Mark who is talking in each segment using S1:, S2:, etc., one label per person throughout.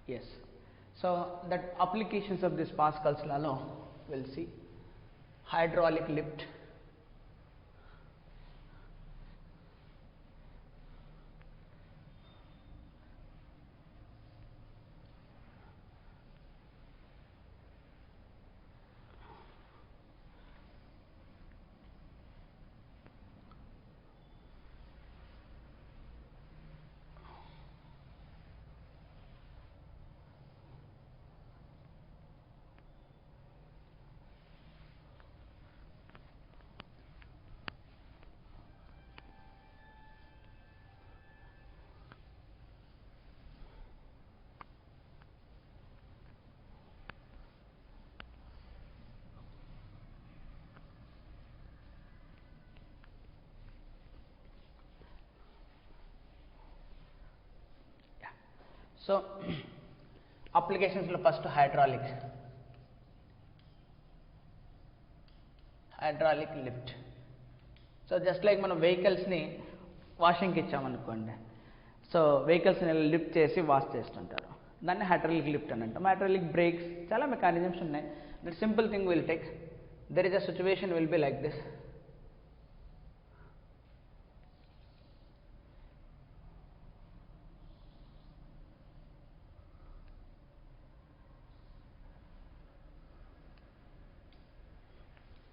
S1: Yes. So that applications of this Pascal's law, we'll see. Hydraulic lift, so applications lo first hydraulic lift. So just like మనం vehicles ని washing కి ఇచ్చామనుకోండి, so vehicles ని lift చేసి wash చేస్తుంటారు, దాన్ని hydraulic lift అని అంటాం. Hydraulic breaks చాలా మెకానిజమ్స్ ఉన్నాయి. That simple thing will take, there is a situation will be like this.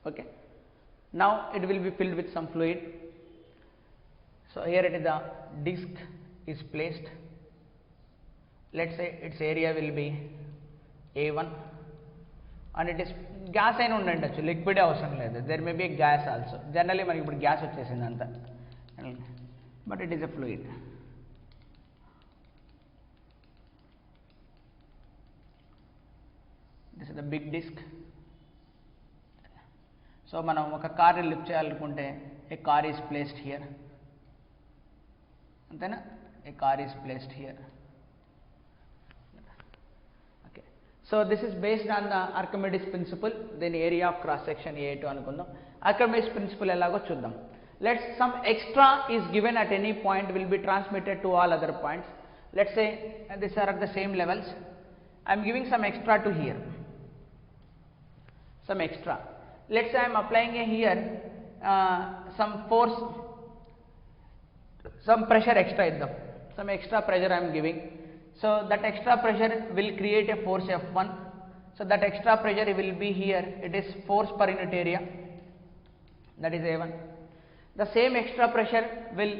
S1: Okay, now it will be filled with some fluid. So here it is, the disc is placed. Let's say its area will be A1 and it is gas అయిన ఉండొచ్చు, liquid అవసరం లేదు. There may be a gas also. Generally మనకి ఇప్పుడు gas వచ్చేసింది అంతా, but it is a fluid. This is the big disc. So మనం ఒక కార్ లిఫ్ట్ చేయాలనుకుంటే a car is placed here, అంతేనా? A car is placed here. Okay, so this is based on the Archimedes principle. దీని area of cross section A2 అనుకుందాం. Archimedes principle ఎలాగో చూద్దాం. Let's some extra is given at any point will be transmitted to all other points. Let's say this are at the same levels. I am giving some extra to here, some extra. Let's say I am applying here some force, some pressure extra iddam, some extra pressure I am giving. So that extra pressure will create a force F1. So that extra pressure will be here, it is force per unit area, that is A1. The same extra pressure will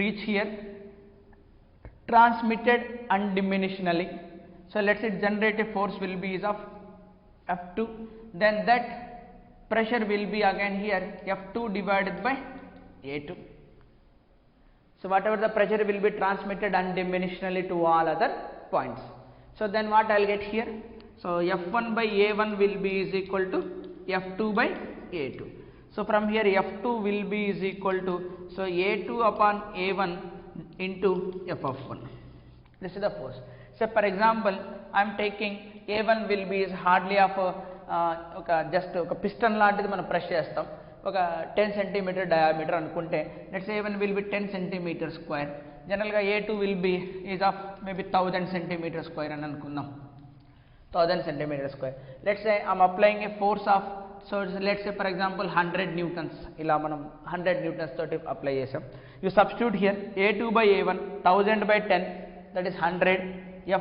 S1: reach here, transmitted undiminished. So let's say generated force will be is of F2, then that pressure will be again here F2 divided by A2. So whatever the pressure will be transmitted undiminished to all other points. So then what I will get here? So F1 by A1 will be is equal to F2 by A2. So from here F2 will be is equal to, so A2 upon A1 into F of 1. This is the force. So for example, I am taking A1 will be is hardly of ఒక just ఒక piston లాంటిది మనం press చేస్తాం, ఒక 10 centimetre diameter అనుకుంటే let's A1 will be 10 centimetre square. జనరల్గా A2 will be is of maybe 1000 centimetre square అని అనుకుందాం, 1000 centimetre square. Let's say I'm applying a force of, so let's say for example 100 newtons, ఇలా మనం 100 newtons తోటి apply చేసాం. You substitute here A2 by A1, 1000 by 10, that is 100.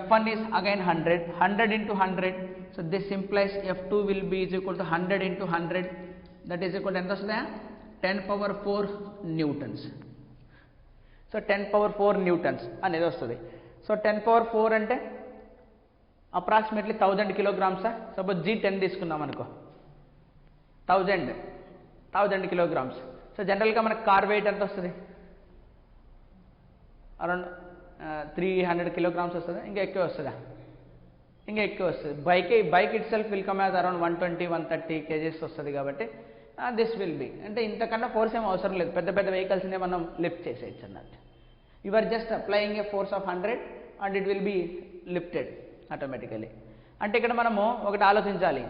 S1: F1 is again 100, 100 into 100. So this implies F2 will be is equal to 100 into 100, that is equal to ఎంత వస్తుంది? 10 power 4 newtons. So 10 power 4 newtons అనేది వస్తుంది. So 10 power 4 అంటే approximately 1000 కిలోగ్రామ్సా? Suppose G10 తీసుకున్నాం అనుకో, 1000 kilograms. So జనరల్గా మనకు car wait ఎంత వస్తుంది? అరౌండ్ 300 కిలోగ్రామ్స్ వస్తుందా? ఇంకా ఎక్కువ వస్తుందా? ఇంకా ఎక్కువ వస్తుంది. Bike it self will come as around 120-130 kgs వస్తుంది. కాబట్టి దిస్ విల్ బి, అంటే ఇంతకన్నా ఫోర్స్ ఏం అవసరం లేదు, పెద్ద పెద్ద వెహికల్స్నే మనం లిఫ్ట్ చేసేయచ్చు అన్నట్టు. You are just applying a force of 100 and it will be lifted automatically. అంటే ఇక్కడ మనము ఒకటి ఆలోచించాలి,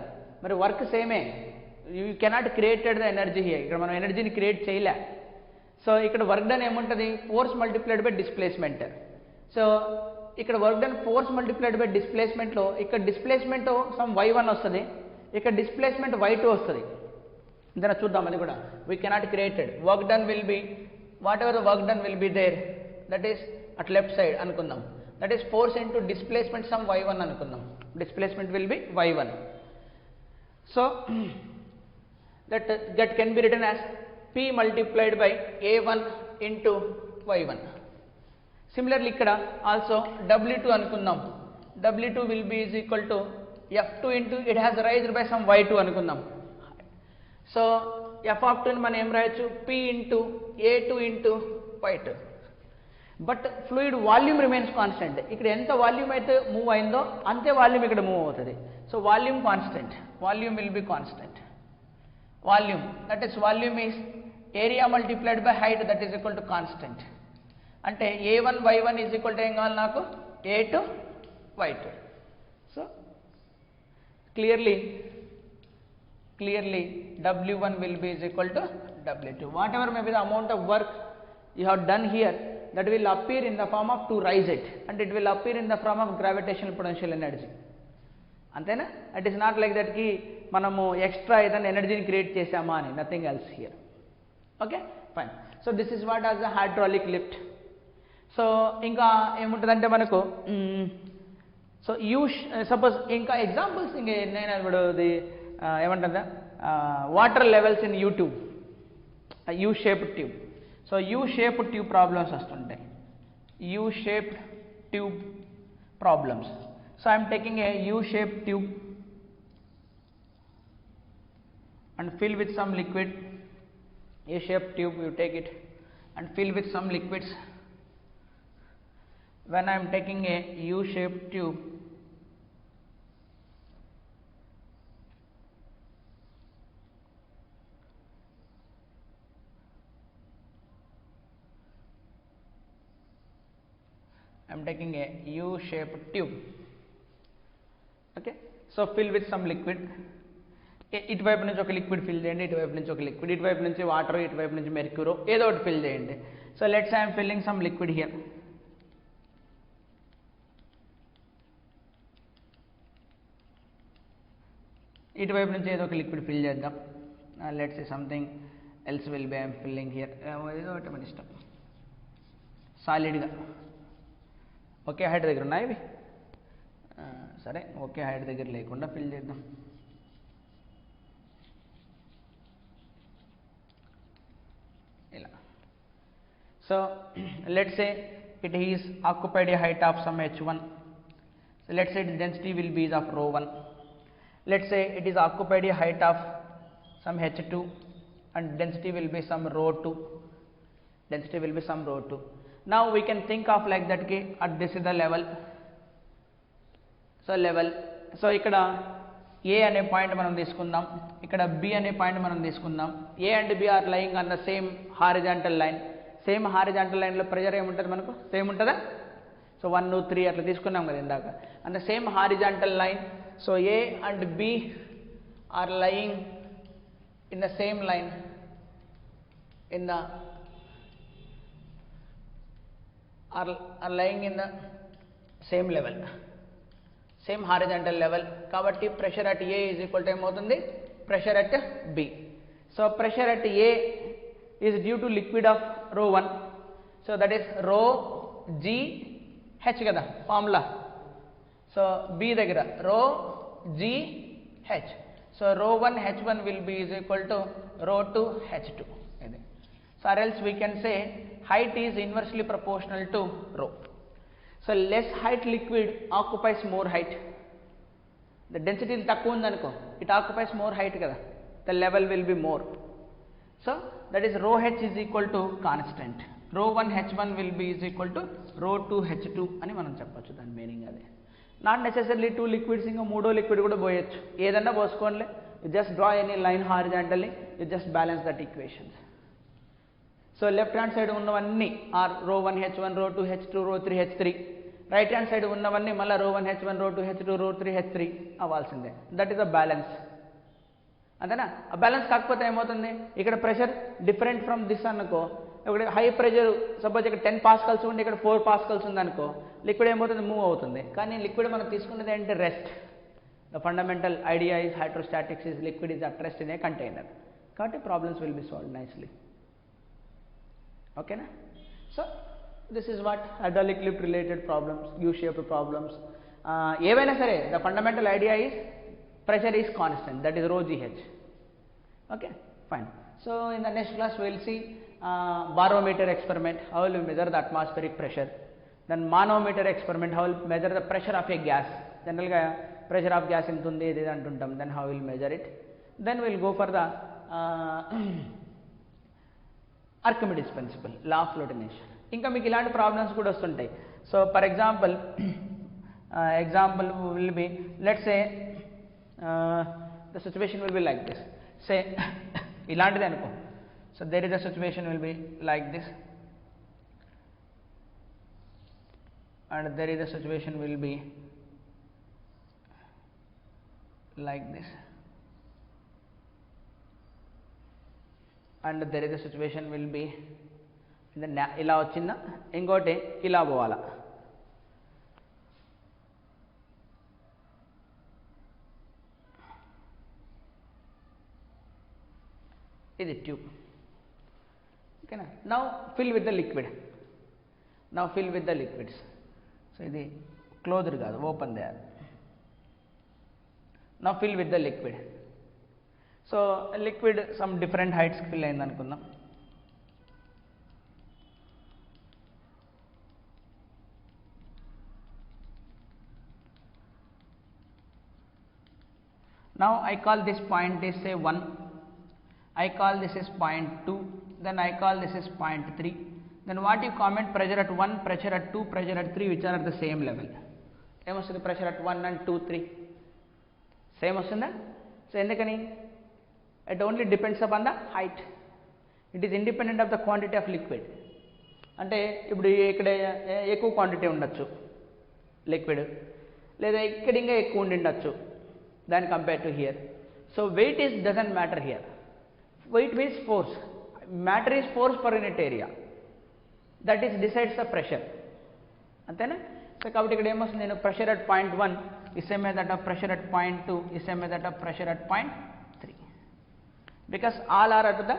S1: మరి వర్క్ సేమే, you cannot created the energy here, ఇక్కడ మనం ఎనర్జీని క్రియేట్ చేయలే. సో ఇక్కడ వర్క్ డన్ ఏముంటుంది? ఫోర్స్ మల్టిప్లైడ్ బై డిస్ప్లేస్మెంట్. సో ఇక్కడ work done force multiplied by డిస్ప్లేస్మెంట్లో ఇక్కడ డిస్ప్లేస్మెంట్ సమ్ y1 వస్తుంది, ఇక్కడ డిస్ప్లేస్మెంట్ y2 వస్తుంది. ఇంతనా చూద్దాం అది కూడా. We cannot created work done will be whatever the work done will be there, that is at left side అనుకుందాం. That is force into displacement some y1 అనుకుందాం. Displacement will be y1. So that can be written as P multiplied by A1 into Y1. Similarly ఇక్కడ also W2 అనుకుందాం. W2 will be is equal to F2 into it has raised by some Y2 అనుకుందాం. So F of 2 మనం ఏం రాయొచ్చు, P into A2 into Y2. But fluid volume remains constant. ఇక్కడ ఎంత volume అయితే move అయిందో అంతే వాల్యూమ్ ఇక్కడ మూవ్ అవుతుంది. So volume constant, volume will be constant. Volume, that is volume is area multiplied by height, that is equal to constant. అంటే A1 Y1 is equal to ఏం కావాలి నాకు, A2 Y2. So clearly W1 will be is equal to W2. Whatever may be the amount of work you have done here, that will appear in the form of to rise it, and it will appear in the form of gravitational potential energy. అంతేనా? It is not like that కి మనము extra ఏదైనా ఎనర్జీని create చేసామా అని, nothing else here. Okay fine. So this is what as a hydraulic lift. So ఇంకా ఏముంటుందంటే మనకు సో సపోజ్ ఇంకా ఎగ్జాంపుల్స్ ఇంక నేను ఇప్పుడు ఏమంటుందా water levels in U tube, U shaped tube. So U shaped tube problems వస్తుంటాయి, U shaped tube problems. So I am taking a U-shaped tube and fill with some liquid. U-shaped tube, you take it and fill with some liquids. When I am taking a U-shaped tube, I am taking a U-shaped tube. Okay. So fill with some liquid. ఇటువైపు నుంచి ఒక liquid fill చేయండి, ఇటువైపు నుంచి ఒక liquid, ఇటువైపు నుంచి water, ఇటువైపు నుంచి మెర్క్యూరో ఏదో ఒకటి ఫిల్ చేయండి. So let's I'm filling some liquid here. ఇటువైపు నుంచి ఏదో ఒక లిక్విడ్ ఫిల్ చేద్దాం. Let's say something else will be I'm filling here. ఏదో ఒకటి మన ఇష్టం, సాలిడ్గా ఒకే హైట్ దగ్గర ఉన్నాయి ఇవి. సరే ఒకే హైట్ దగ్గర లేకుండా ఫిల్ చేద్దాం. ఇలా. So let's say it is occupied A height of some h1. So let's say its density will be of ρ1. let's say it is occupied a height of some h2 and density will be some ρ2. Density will be some ρ2. Now we can think of like that ki at this is the level. So level. So ఇక్కడ ఏ అనే point మనం తీసుకుందాం, ఇక్కడ B అనే point మనం తీసుకుందాం. A and B are lying on the same horizontal line. Same horizontal లైన్లో pressure ఏముంటుంది మనకు, సేమ్ ఉంటుందా? సో 1 2 3 అట్లా తీసుకున్నాం కదా ఇందాక. And the same horizontal line. So A and B are lying in the same line in the are lying in the same level, same horizontal level. కాబట్టి pressure at A is equal to ఏమవుతుంది, pressure at B. So pressure at A is due to liquid of ρ1. So that is rho g h కదా formula. So B దగ్గర rho g h. So ρ1 h1 will be is equal to ρ2 h2. So or else we can say height is inversely proportional to rho. So less height liquid occupies more height. The density is takku undanuko, it occupies more height kada, the level will be more. So that is rho h is equal to constant. Rho1 h1 will be is equal to ρ2 h2 అని మనం చెప్పొచ్చు. దాని meaning అదే. Not necessary 2 liquids ఇంకా మూడో liquid కూడా పోయొచ్చు, ఏదన్నా పోసుకోండి. You just draw any line horizontally, you just balance that equations. So left hand side ఉన్నవన్నీ are ρ1 h1 ρ2 h2 ρ3 h3. Right hand side ఉన్నవన్నీ మళ్ళీ ρ1 h1 ρ2 h2 ρ3 h3 అవ్వాల్సిందే. That is a balance. అంతేనా? ఆ బ్యాలెన్స్ కాకపోతే ఏమవుతుంది, ఇక్కడ ప్రెషర్ డిఫరెంట్ ఫ్రమ్ దిస్ అనుకో, ఇక్కడ హై ప్రెషర్ సపోజ్ ఇక్కడ 10 పాస్కల్స్ ఉండి ఇక్కడ 4 పాస్కల్స్ ఉందనుకో లిక్విడ్ ఏమవుతుంది మూవ్ అవుతుంది. కానీ లిక్విడ్ మనం తీసుకున్నది ఏంటి rest. The fundamental idea is hydrostatics is liquid is at rest in a container. కాబట్టి problems will be solved nicely. ఓకేనా. So this is what hydraulic lift related problems, U shaped problems ఏవైనా సరే the fundamental idea is pressure is constant, that is rho gh. Okay, fine. So in the next class we will see barometer experiment, how will we measure the atmospheric pressure. Then manometer experiment, how will measure the pressure of a gas. General ga pressure of gas entundi idi antuntam, then how will measure it. Then we will go for the Archimedes principle, law of flotation. Inka meeku ilanti problems kuda vastuntayi. So for example will be, let's say the situation will be like this. Say ilanti anuko. So there is a situation will be like this, and there is a situation will be like this, and there is a situation will be ila vachinda ingote ila povala. Is it tube? Okay na. Now fill with the liquid. Now fill with the liquids. So ఇది closed కాదు, open there. Now fill with the liquid. So liquid some different heights fill అయింది అనుకుందాం. Now I call this point is say 1. I call this is point 2, then I call this is point 3. Then what you comment, pressure at 1, pressure at 2, pressure at 3, which are at the same level. Same vastunda pressure at 1 and 2, 3. Same vastunda. So endukani it only depends upon the height. It is independent of the quantity of liquid. Ante ippudu ikkada ekku quantity undachchu liquid, leda ikkada inga ekku undindachu than compared to here. So weight is doesn't matter here. Weight means force. Matter is force per unit area. That is decides the pressure. Antena. So kabatti ikkada em vastundi, nenu pressure at point 1 is same as that of pressure at point 2 is same as that of pressure at point 3, because all are at the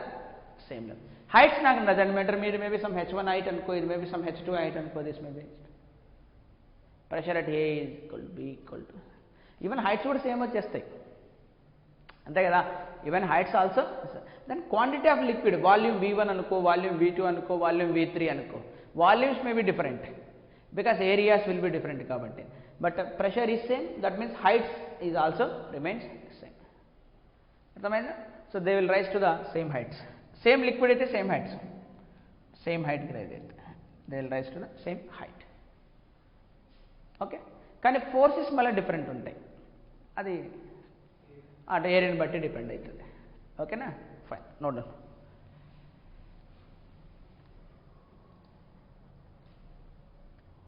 S1: same level. Heights నాకు doesn't matter. Maybe some h1 height అనుకో, ఇది maybe some h2 height అనుకో, this may be pressure at A is equal to B equal to, even heights కూడా same వచ్చేస్తాయి అంతే కదా. Even heights also. Then quantity of liquid, volume V1 అనుకో, volume V2 అనుకో, volume V3 అనుకో, volumes may be different because areas will be different కాబట్టి. But pressure is same, that means heights is also remains same. అర్థమైందా. So they will rise to the same heights. Same liquid అయితే same heights, same height rise అయితే they will rise to the same height. Okay. కానీ forces మళ్ళీ different ఉంటాయి, అది అటు ఏరియాని బట్టి డిపెండ్ అవుతుంది. ఓకేనా. Fine, note down.